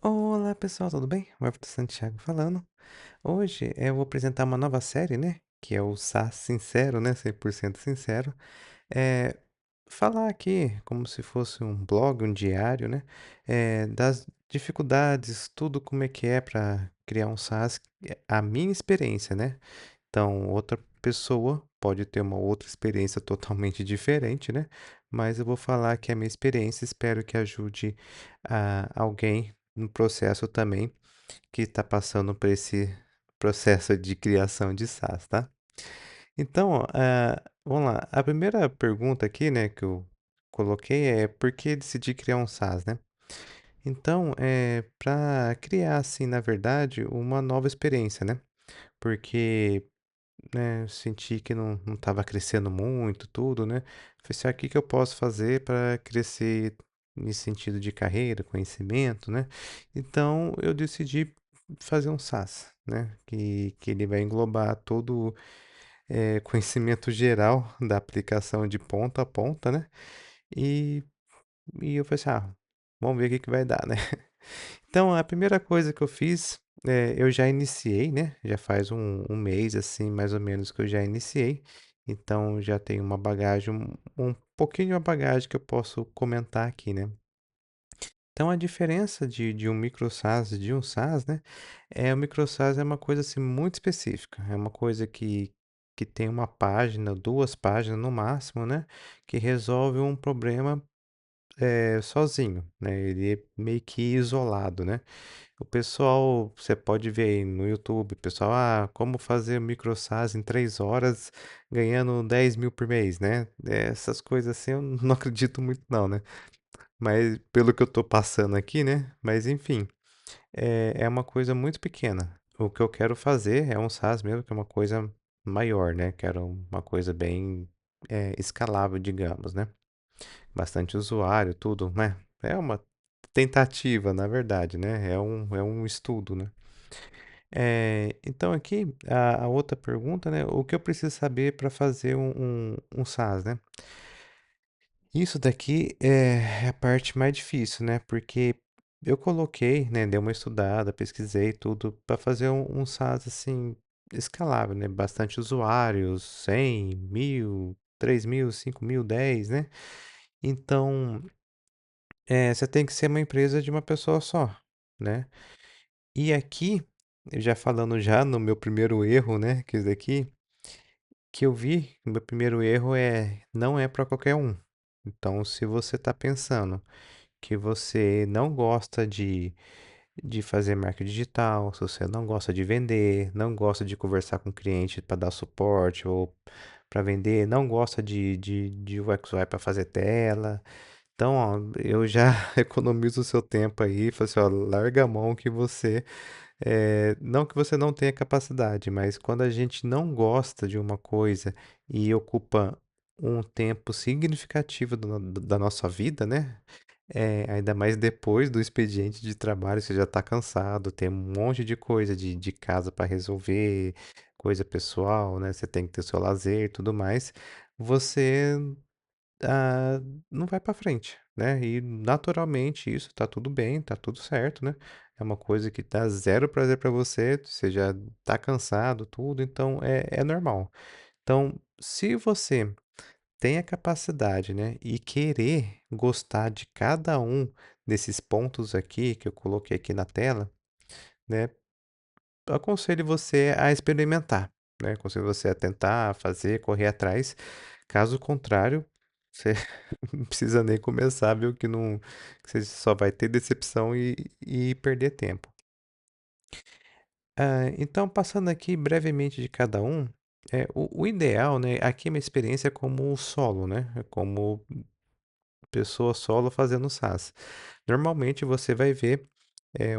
Olá pessoal, tudo bem? O Everton Santiago falando. Hoje eu vou apresentar uma nova série, né? Que é o SAS Sincero, né? 100% sincero. É, falar aqui como se fosse um blog, um diário, né? Das dificuldades, tudo como é que é para criar um SaaS, a minha experiência, né? Então, outra pessoa pode ter uma outra experiência totalmente diferente, né? Mas eu vou falar que é a minha experiência, espero que ajude alguém no processo também que está passando por esse processo de criação de SaaS, tá? Então, ó, vamos lá. A primeira pergunta aqui, né, que eu coloquei é por que decidi criar um SaaS, né? Então, para criar, assim, na verdade, uma nova experiência, né? Porque, né, eu senti que não estava crescendo muito, tudo, né? Falei assim, o que que eu posso fazer para crescer nesse sentido de carreira, conhecimento, né? Então, eu decidi fazer um SaaS, né? Que ele vai englobar todo conhecimento geral da aplicação de ponta a ponta, né? E, e eu falei assim, vamos ver o que que vai dar, né? Então, a primeira coisa que eu fiz, eu já iniciei, né? Já faz um mês, assim, mais ou menos, que eu já iniciei. Então, já tenho uma bagagem, um pouquinho de bagagem que eu posso comentar aqui, né? Então, a diferença de um micro SaaS e de um SaaS, né? O micro SaaS é uma coisa, assim, muito específica. É uma coisa que tem uma página, duas páginas no máximo, né? Que resolve um problema sozinho, né? Ele é meio que isolado, né? O pessoal, você pode ver aí no YouTube, pessoal, como fazer micro SaaS em 3 horas ganhando 10 mil por mês, né? Essas coisas assim eu não acredito muito não, né? Mas pelo que eu tô passando aqui, né? Mas enfim, é uma coisa muito pequena. O que eu quero fazer é um SaaS mesmo, que é uma coisa maior, né? Quero uma coisa bem escalável, digamos, né? Bastante usuário, tudo, né? É uma tentativa, na verdade, né? É um estudo, né? Então aqui a outra pergunta, né? O que eu preciso saber para fazer um SaaS, né? Isso daqui é a parte mais difícil, né? Porque eu coloquei, né? Dei uma estudada, pesquisei tudo para fazer um SaaS assim escalável, né? Bastante usuários, 100, 1000, 3000, 5000, 10, né? Então, você tem que ser uma empresa de uma pessoa só, né? E aqui, já falando já no meu primeiro erro, né? Que isso daqui, que eu vi, o meu primeiro erro não é para qualquer um. Então, se você está pensando que você não gosta de fazer marketing digital, se você não gosta de vender, não gosta de conversar com o cliente para dar suporte ou para vender, não gosta de UX UI para fazer tela. Então, ó, eu já economizo o seu tempo aí, falo assim, ó, larga a mão que você não que você não tenha capacidade, mas quando a gente não gosta de uma coisa e ocupa um tempo significativo da nossa vida, né? Ainda mais depois do expediente de trabalho, você já está cansado, tem um monte de coisa de casa para resolver, coisa pessoal, né? Você tem que ter seu lazer e tudo mais. Você não vai para frente, né? E naturalmente isso tá tudo bem, tá tudo certo, né? É uma coisa que dá zero prazer para você já tá cansado, tudo, então é normal. Então, se você tem a capacidade, né, e querer gostar de cada um desses pontos aqui que eu coloquei aqui na tela, né, eu aconselho você a experimentar, né? Aconselho você a tentar fazer, correr atrás. Caso contrário, você não precisa nem começar, viu? Que não, que você só vai ter decepção e perder tempo. Então, passando aqui brevemente de cada um, o ideal, né? Aqui é minha experiência é como solo, né? É como pessoa solo fazendo SaaS. Normalmente você vai ver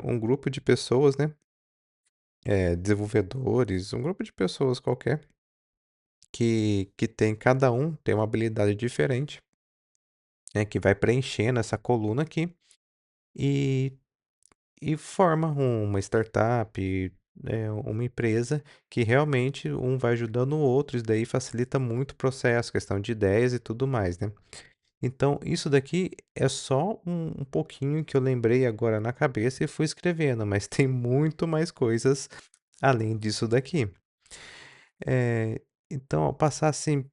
um grupo de pessoas, né? Desenvolvedores, um grupo de pessoas qualquer que tem cada um tem uma habilidade diferente, né, que vai preenchendo essa coluna aqui e, e forma uma startup, uma empresa que realmente um vai ajudando o outro, isso daí facilita muito o processo, questão de ideias e tudo mais, né? Então, isso daqui é só um pouquinho que eu lembrei agora na cabeça e fui escrevendo, mas tem muito mais coisas além disso daqui. Então, ao passar assim,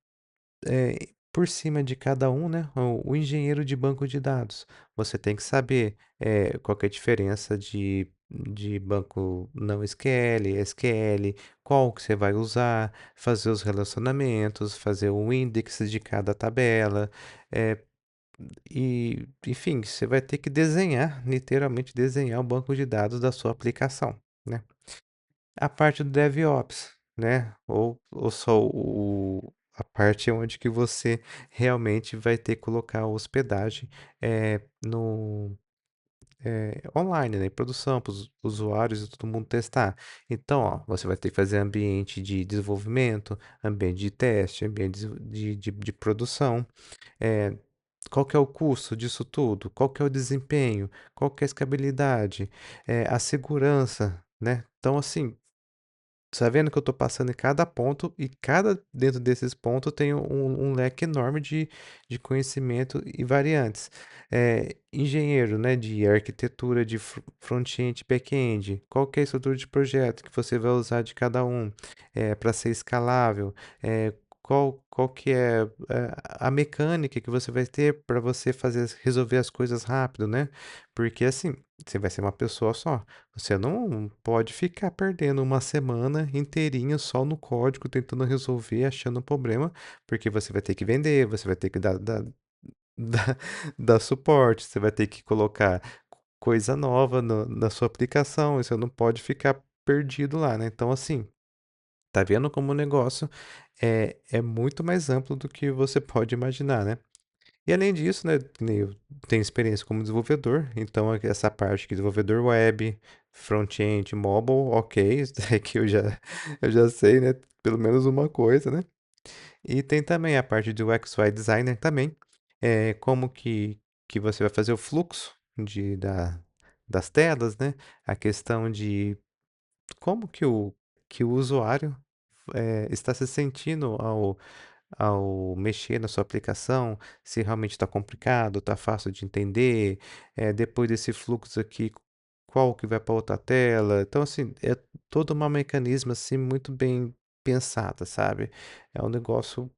por cima de cada um, né, o engenheiro de banco de dados, você tem que saber qual que é a diferença de banco não SQL, SQL, qual que você vai usar, fazer os relacionamentos, fazer o index de cada tabela, eh, e, enfim, você vai ter que desenhar, literalmente desenhar o banco de dados da sua aplicação, né? A parte do DevOps, né? Ou só a parte onde que você realmente vai ter que colocar a hospedagem no online, né? Em produção, para os usuários e todo mundo testar. Então, ó, você vai ter que fazer ambiente de desenvolvimento, ambiente de teste, ambiente de produção. É, qual que é o custo disso tudo? Qual que é o desempenho? Qual que é a escalabilidade? A segurança, né? Então, assim, tá vendo que eu tô passando em cada ponto e cada dentro desses pontos tem um leque enorme de conhecimento e variantes. Engenheiro, né, de arquitetura de front-end e back-end, qual que é a estrutura de projeto que você vai usar de cada um para ser escalável? Qual que é a mecânica que você vai ter para você fazer resolver as coisas rápido, né? Porque assim, você vai ser uma pessoa só. Você não pode ficar perdendo uma semana inteirinha só no código, tentando resolver, achando um problema, porque você vai ter que vender, você vai ter que dar, dar suporte, você vai ter que colocar coisa nova na sua aplicação, e você não pode ficar perdido lá, né? Então, assim, tá vendo como o negócio é muito mais amplo do que você pode imaginar, né? E além disso, né, que nem eu tenho experiência como desenvolvedor, então essa parte de desenvolvedor web, front-end, mobile, ok, isso daqui eu já sei, né, pelo menos uma coisa, né? E tem também a parte do UX/UI designer também, como que você vai fazer o fluxo das telas, né? A questão de como que o usuário está se sentindo ao mexer na sua aplicação, se realmente está complicado, está fácil de entender, depois desse fluxo aqui, qual que vai para outra tela. Então, assim, é todo um mecanismo assim muito bem pensada, sabe? É um negócio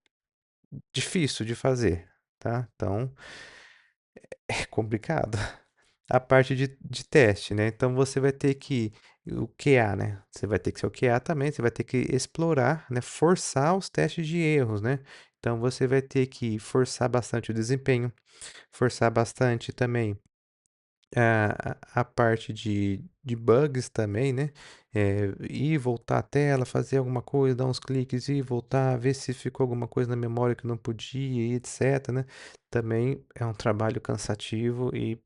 difícil de fazer, tá? Então, é complicado. A parte de teste, né? Então você vai ter que o QA, né? Você vai ter que ser o QA também, você vai ter que explorar, né? Forçar os testes de erros, né? Então você vai ter que forçar bastante o desempenho, forçar bastante também a parte de bugs também, né? Ir voltar à tela, fazer alguma coisa, dar uns cliques e voltar, ver se ficou alguma coisa na memória que não podia e etc, né? Também é um trabalho cansativo e,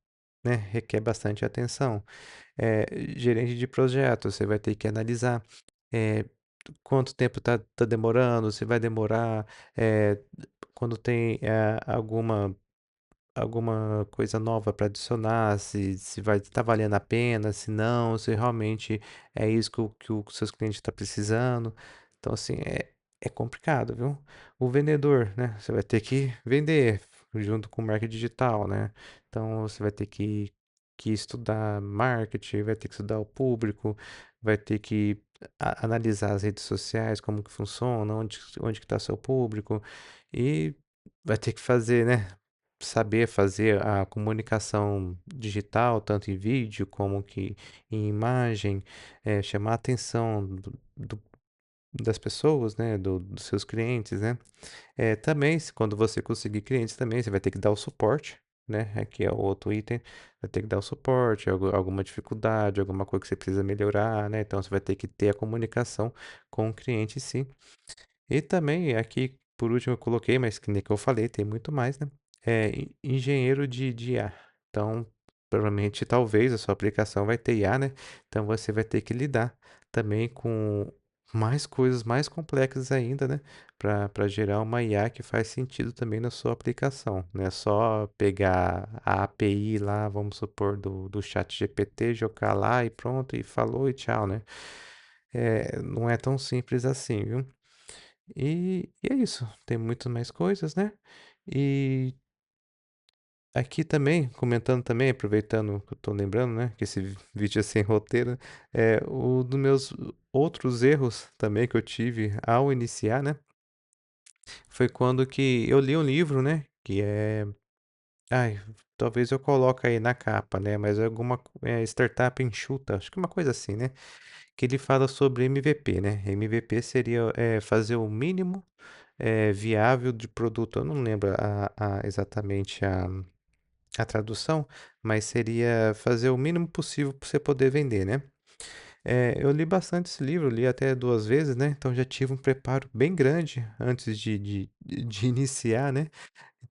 né, requer bastante atenção. Gerente de projetos, você vai ter que analisar eh, quanto tempo tá demorando, se vai demorar, eh, quando tem alguma coisa nova para adicionar, se vai estar valendo a pena, se não, se realmente é isso que os seus clientes estão precisando. Então, assim, é complicado, viu? O vendedor, né? Você vai ter que vender junto com o marketing digital, né? Então, você vai ter que estudar marketing, vai ter que estudar o público, vai ter que analisar as redes sociais, como que funciona, onde que está seu público, e vai ter que fazer, né? Saber fazer a comunicação digital, tanto em vídeo como que em imagem, chamar a atenção das pessoas, né, dos seus clientes, né. Também, quando você conseguir clientes também, você vai ter que dar o suporte, né, aqui é o outro item, vai ter que dar o suporte, alguma dificuldade, alguma coisa que você precisa melhorar, né, então você vai ter que ter a comunicação com o cliente sim. E também aqui, por último, eu coloquei, mas que nem que eu falei, tem muito mais, né? Engenheiro de IA. Então, provavelmente, talvez a sua aplicação vai ter IA, né? Então, você vai ter que lidar também com mais coisas mais complexas ainda, né? Para gerar uma IA que faz sentido também na sua aplicação. Não é só pegar a API lá, vamos supor, do chat GPT, jogar lá e pronto, e falou e tchau, né? Não é tão simples assim, viu? E é isso, tem muito mais coisas, né? E Aqui também, comentando também, aproveitando que eu tô lembrando, né, que esse vídeo é sem roteiro, o dos meus outros erros também que eu tive ao iniciar, né, foi quando que eu li um livro, né, que é, ai, talvez eu coloque aí na capa, né, mas é alguma startup enxuta, acho que é uma coisa assim, né, que ele fala sobre MVP, né. MVP seria, fazer o mínimo, viável de produto. Eu não lembro exatamente a tradução, mas seria fazer o mínimo possível para você poder vender, né. Eu li bastante esse livro, li até 2 vezes, né, então já tive um preparo bem grande antes de iniciar, né.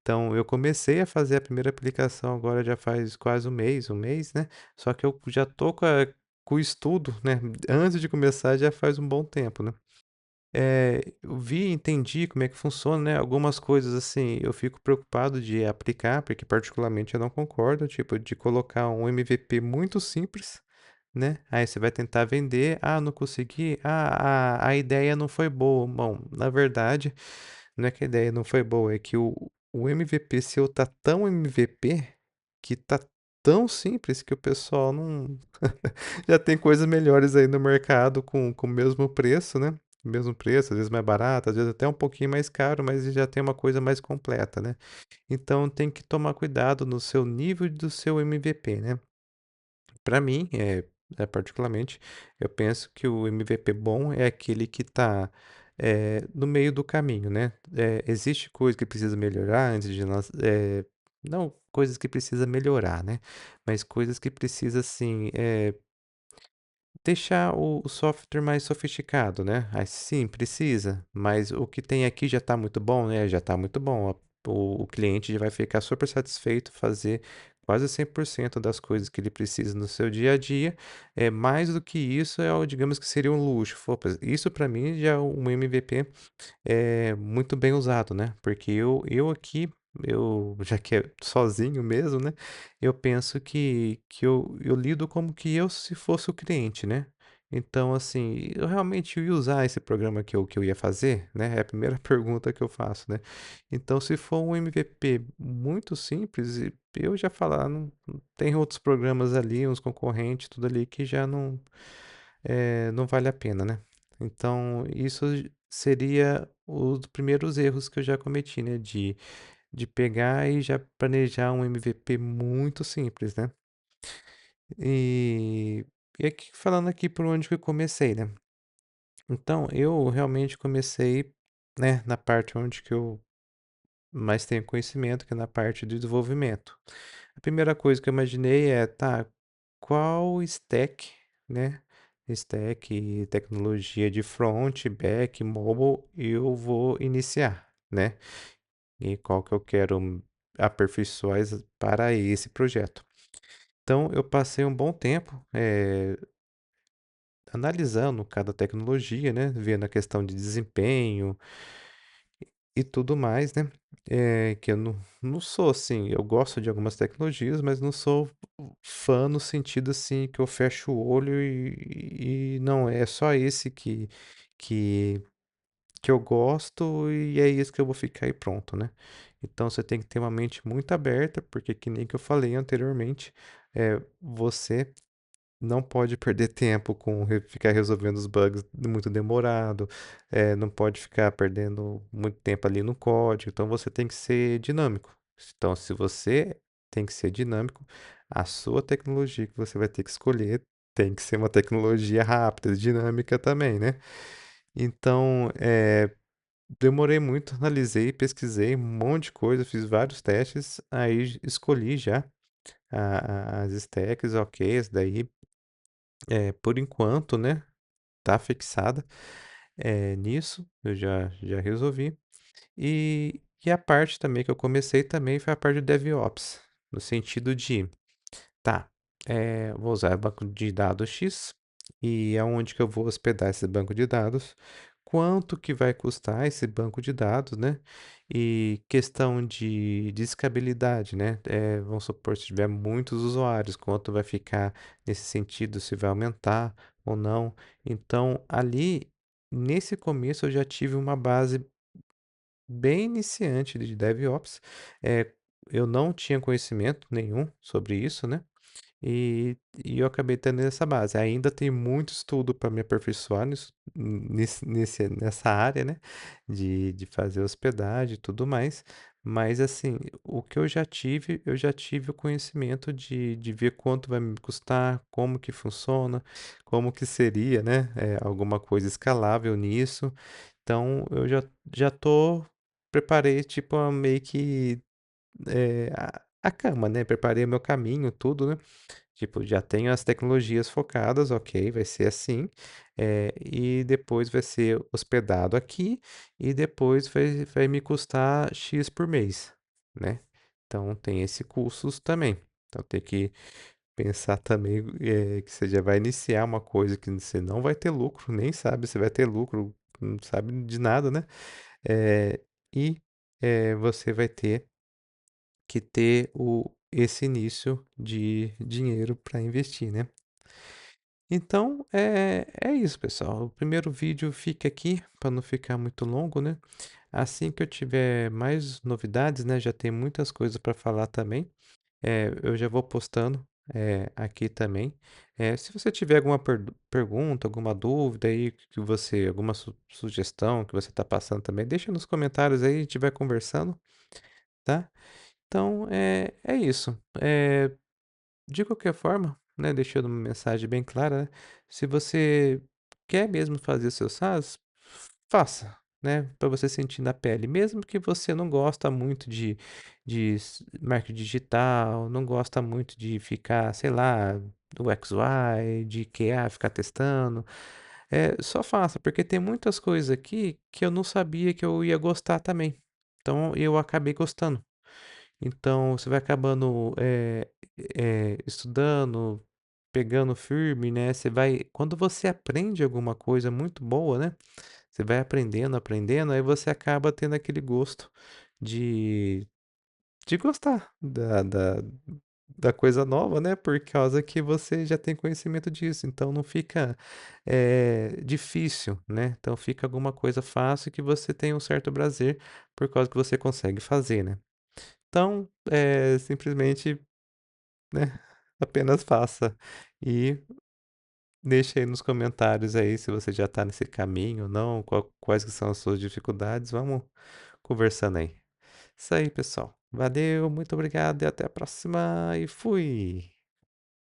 Então eu comecei a fazer a primeira aplicação agora já faz quase um mês, né, só que eu já tô com o estudo, né, antes de começar já faz um bom tempo, né. Eu vi, entendi como é que funciona, né, algumas coisas, assim, eu fico preocupado de aplicar, porque particularmente eu não concordo, tipo, de colocar um MVP muito simples, né, aí você vai tentar vender, "Ah, não consegui. Ah, a ideia não foi boa". Bom, na verdade, não é que a ideia não foi boa, é que o MVP seu tá tão MVP, que tá tão simples que o pessoal não já tem coisas melhores aí no mercado com o mesmo preço, né, mesmo preço, às vezes mais barato, às vezes até um pouquinho mais caro, mas já tem uma coisa mais completa, né. Então tem que tomar cuidado no seu nível do seu MVP, né. Para mim, particularmente, eu penso que o MVP bom é aquele que está no meio do caminho, né. Existe coisa que precisa melhorar antes de nós não coisas que precisa melhorar, né, mas coisas que precisa, assim, deixar o software mais sofisticado, né. Aí sim, precisa, mas o que tem aqui já está muito bom, né, já está muito bom. O cliente já vai ficar super satisfeito, fazer quase 100% das coisas que ele precisa no seu dia a dia. Mais do que isso é o digamos que seria um luxo. Opa, isso para mim já é um MVP muito bem usado, né, porque eu aqui, eu já que é sozinho mesmo, né, eu penso que eu lido como que eu se fosse o cliente, né. Então, assim, eu realmente ia usar esse programa que eu ia fazer, né, é a primeira pergunta que eu faço, né. Então se for um MVP muito simples, eu já falar: Não tem outros programas ali, uns concorrentes, tudo ali que já não vale a pena, né". Então isso seria os primeiros erros que eu já cometi, né, de pegar e já planejar um MVP muito simples, né. E e aqui falando aqui por onde que eu comecei, né. Então eu realmente comecei, né, na parte onde que eu mais tenho conhecimento, que é na parte de desenvolvimento. A primeira coisa que eu imaginei é: "Tá, qual stack, né, stack, tecnologia de front, back, mobile eu vou iniciar, né, e qual que eu quero aperfeiçoar para esse projeto". Então eu passei um bom tempo, analisando cada tecnologia, né, vendo a questão de desempenho e tudo mais, né, que eu não sou assim, eu gosto de algumas tecnologias, mas não sou fã no sentido, assim, que eu fecho o olho e não, é só esse que que eu gosto e é isso que eu vou ficar e pronto, né. Então você tem que ter uma mente muito aberta, porque que nem que eu falei anteriormente, você não pode perder tempo com ficar resolvendo os bugs muito demorado, não pode ficar perdendo muito tempo ali no código, então você tem que ser dinâmico. Então se você tem que ser dinâmico, a sua tecnologia que você vai ter que escolher tem que ser uma tecnologia rápida, dinâmica também, né. Então, demorei muito, analisei, pesquisei um monte de coisa, fiz vários testes, aí escolhi já as stacks, ok, essa daí, por enquanto, né, tá fixada, nisso, eu já resolvi. E a parte também que eu comecei também foi a parte de DevOps, no sentido de tá, vou usar banco de dados X, e aonde que eu vou hospedar esse banco de dados, quanto que vai custar esse banco de dados, né? E questão de escalabilidade, né? Vamos supor, se tiver muitos usuários, quanto vai ficar nesse sentido, se vai aumentar ou não. Então, ali, nesse começo, eu já tive uma base bem iniciante de DevOps, eu não tinha conhecimento nenhum sobre isso, né? E eu acabei tendo essa base. Ainda tem muito estudo para me aperfeiçoar nessa área, né? De fazer hospedagem e tudo mais. Mas, assim, o que eu já tive o conhecimento de ver quanto vai me custar, como que funciona, como que seria, né? Alguma coisa escalável nisso. Então, já tô, preparei, tipo, meio que a cama, né? Preparei o meu caminho, tudo, né? Tipo, já tenho as tecnologias focadas, ok, vai ser assim, e depois vai ser hospedado aqui, e depois vai me custar X por mês, né? Então tem esse custos também. Então tem que pensar também que você já vai iniciar uma coisa que você não vai ter lucro, nem sabe se vai ter lucro, não sabe de nada, né? Eh, e você vai ter que ter esse início de dinheiro para investir, né? Então, é isso, pessoal. O primeiro vídeo fica aqui, para não ficar muito longo, né? Assim que eu tiver mais novidades, né? Já tem muitas coisas para falar também. Eu já vou postando aqui também. Se você tiver alguma pergunta, alguma dúvida aí, alguma sugestão que você está passando também, deixa nos comentários aí, a gente vai conversando, tá? Então, é isso. De qualquer forma, né, deixando uma mensagem bem clara, né, se você quer mesmo fazer seus SaaS, faça, né, para você sentir na pele. Mesmo que você não gosta muito de marketing digital, não gosta muito de ficar, sei lá, do XY, de QA, ficar testando, só faça, porque tem muitas coisas aqui que eu não sabia que eu ia gostar também. Então eu acabei gostando. Então, você vai acabando, estudando, pegando firme, né, você vai quando você aprende alguma coisa muito boa, né, você vai aprendendo, aprendendo, aí você acaba tendo aquele gosto de gostar da coisa nova, né, por causa que você já tem conhecimento disso, então não fica, difícil, né, então fica alguma coisa fácil que você tem um certo prazer, por causa que você consegue fazer, né. Então, simplesmente, né, apenas faça. E deixe aí nos comentários aí se você já está nesse caminho ou não, quais que são as suas dificuldades. Vamos conversando aí. Isso aí, pessoal. Valeu, muito obrigado e até a próxima e fui!